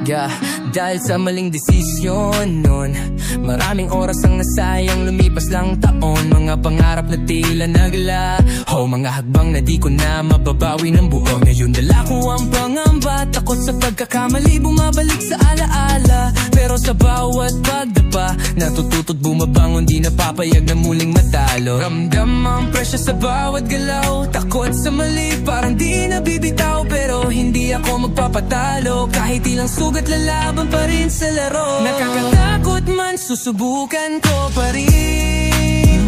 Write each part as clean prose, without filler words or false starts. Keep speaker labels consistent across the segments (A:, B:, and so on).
A: Yeah, dahil sa maling desisyon nun, maraming oras ang nasayang, lumipas lang taon. Mga pangarap na tila naglaho, mga hagbang na di ko na mababawi ng buo. Ngayon dala ko ang pangamba, takot sa pagkakamali, bumabalik sa alaala. Pero sa bawat pagdapa, natututo't bumabangon, di napapayag na muling matalo. Ramdam ang presya sa bawat galaw, takot sa mali, parang di nabibitaw. Pero hindi ako magpapatalo, kahit ilang sugat lalaban pa rin sa laro. Nakakatakot man, susubukan ko pa rin.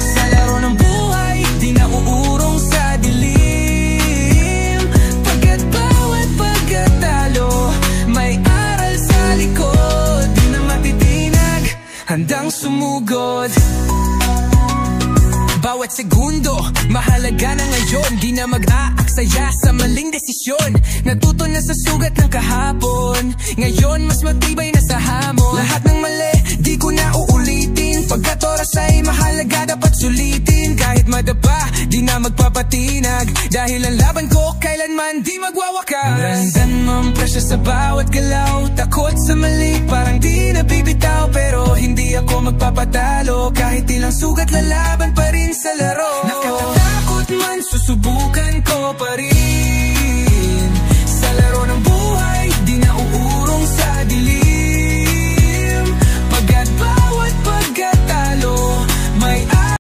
A: Sa laro ng buhay, di na uurong sa dilim. Pagkat bawat pagkatalo, may aral sa likod. Di na matitinag, handang sumugod. Bawat segundo, mahalaga na ngayon. Di na mag-aaksaya sa maling desisyon. Natuto na sa sugat ng kahapon, ngayon mas matibay na sa hamon. Lahat ng mali, di ko na uulitin. Pagkat oras ay mahalaga, dapat sulitin. Kahit madapa, di na magpapatinag. Dahil ang laban ko, kailanman di magwawakas. Ramdam ang presya sa bawat galaw, takot sa mali, parang di nabibitaw. Pero hindi ako magpapatalo, kahit ilang sugat lalaban pa rin sa laro. Nakakatakot man, susubukan ko pa rin.